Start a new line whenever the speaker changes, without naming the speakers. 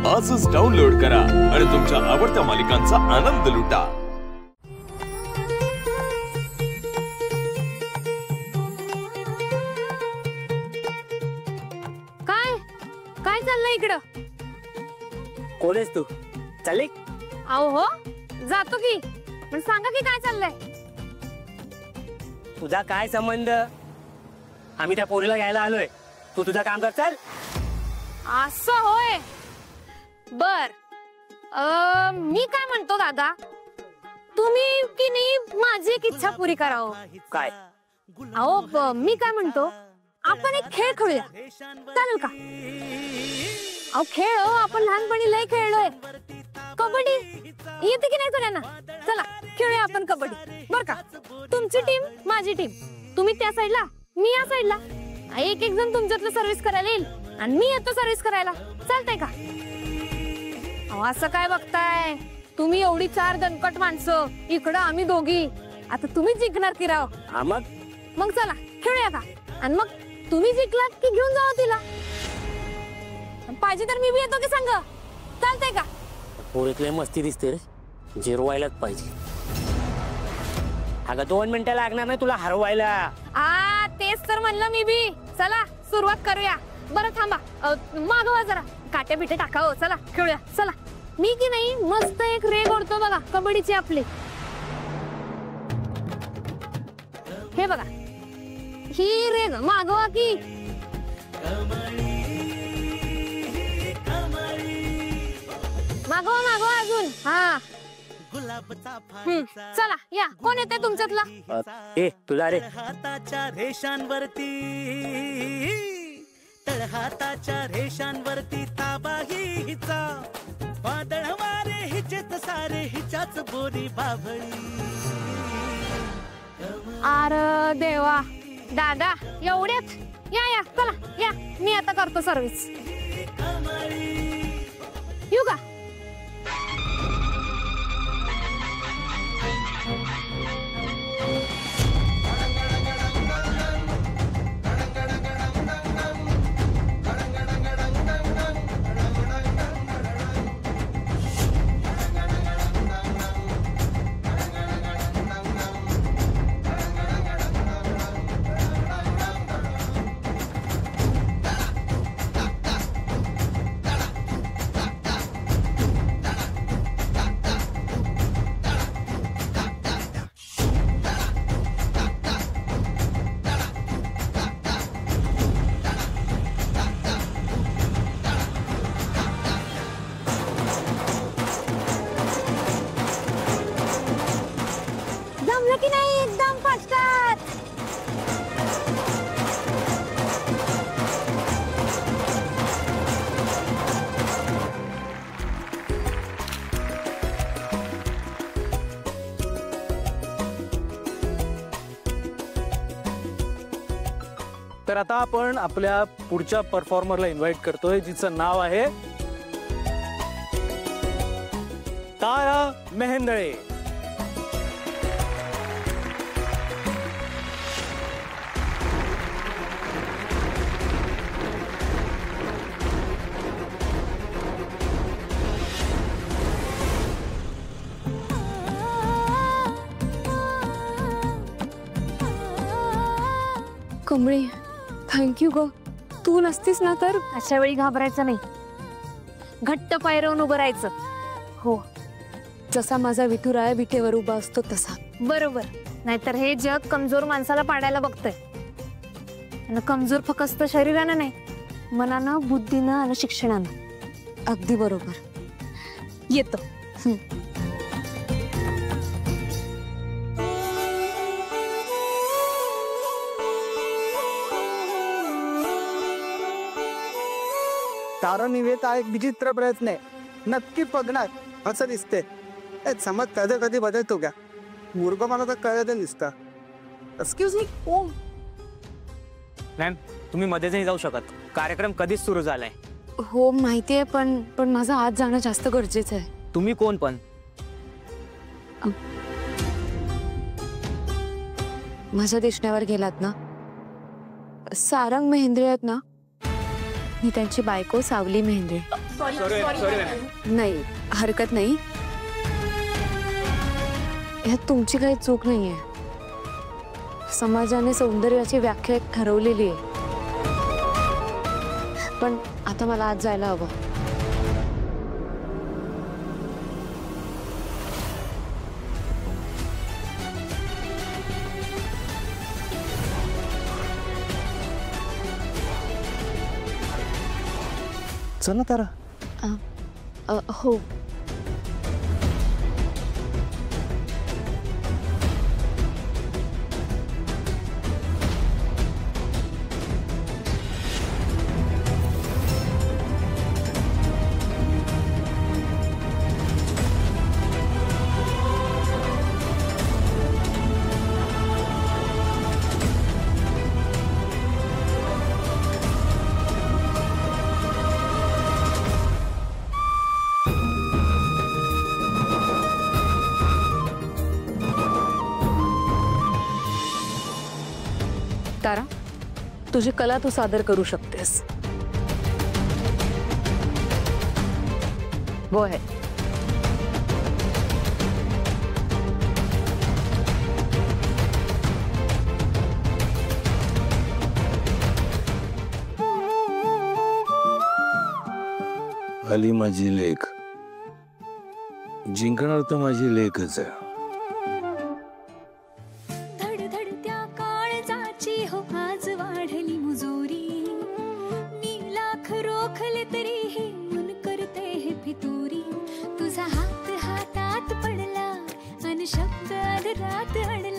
आजच डाउनलोड करा आणि तुमच्या आवडत्या मालिकांचा आनंद लुटा।
काय काय चाललंय इकडं?
कोण आहेस तू? चालली?
अहो हो जातो की, पण सांगा की काय चाललंय?
तुझा काय संबंध? आम्ही त्या पोरीला घ्यायला आलोय, तू तुझं काम कर चल।
असं होय, बर मी काय म्हणतो दादा, तुम्ही की नाही माझी एक इच्छा पुरी करावं।
काय?
अहो मी काय म्हणतो, आपण एक खेळ खेळूया, चालेल का? अहो खेळ आपण लहानपणी लय खेळलोय, कबड्डी येते की नाही तुला? चला खेळूया आपण कबड्डी, बर का? तुमची टीम माझी टीम, तुम्ही त्या साईडला मी या साईडला, एक एक जण तुमच्यातलं सर्व्हिस करायला येईल आणि मी येतो सर्व्हिस करायला, चालतंय का? असं काय बघताय तुम्ही, एवढी 4 दणकट माणसं इकडं, आम्ही दोघी, आता तुम्ही जिंकणार की राव? मग चला खेळूया का? आणि मग तुम्ही जिंकलात की घेऊन जावा तिला, पाहिजे तर मी बी येतो की संग, चालतंय का?
पोरीतले मस्ती दिसते रे, जिरवायलाच पाहिजे। अगं 2 मिनिटं लागणार नाही तुला हरवायला।
तेच तर म्हणलं मी बी, चला सुरुवात करूया। बरं थांबा, मागवा जरा, काट्या बिट्या टाकावं, चला खेळूया चला। मी की नाही मस्त एक रेग ओढतो बघा कबड्डीची आपली, हे बघा ही रेग, मागवा की। मागवा मागवा अजून, हा चला या, कोण येते तुमच्यातला?
तुला रे।
हाताच्या रेषांवरती, तळहाताच्या रेषांवरती ताबा हिचा, वादळ वारे हिचेत सारे हिच्याच बोरी बाभळी।
अरे देवा, दादा एवढ्यात? या या चला या, मी आता करतो सर्व्हिस, येऊ का? जमलं की नाही एकदम फास्टात?
तर आता आपण आपल्या पुढच्या परफॉर्मरला इन्व्हाइट करतोय, जिचं नाव आहे तारा मेहेंदळे।
कमळी थँक्यू ग, तू नसतीस ना तर अशा वेळी घाबरायचं नाही, घट्ट पायरवून उभं राहायचं। हो,
जसा माझा विठुराया विटेवर उभा असतो तसा।
बरोबर, नाहीतर हे जग कमजोर माणसाला पाडायला बघतंय, आणि कमजोर फक्त शरीरानं नाही, मनानं, बुद्धीनं आणि शिक्षणानं।
अगदी बरोबर,
येतो।
तारा निवेता एक विचित्र प्रयत्न आहे, नक्की बघणार असं दिसते। समज कधी कधी बदलतो का? मूर्ख मला तर कळत दिसतं। एक्सक्यूज मी, ओ
मॅम तुम्ही मध्येच नाही जाऊ शकत, कार्यक्रम कधीच सुरू झालाय।
हो माहितीये, पण माझं आज जाणं जास्त गरजेचं आहे।
तुम्ही कोण पण?
माझ्या दिसण्यावर गेलात ना? सारंग मेहेंद्रे आहेत ना? मी त्यांची बायको सावली मेहंदे. नाही, हरकत नाही. ह्यात तुमची काही चूक नाहीये. समाजाने सौंदर्याची व्याख्या एक ठरवलेली आहे. पण आता मला आज जायला हवं.
चल ना तारा.
हो. तारा, तुझी कला तू सादर करू शकतेस. Go ahead.
आली माझी लेख. जिंकणार तर माझी लेखच आहे.
धडधडत्या काळजाची हो आज वाढली मुजोरी. मी लाख रोखले तरीही मन करते हे फितुरी. तुझा हात हातात पडला अन शब्द अधरात अडला.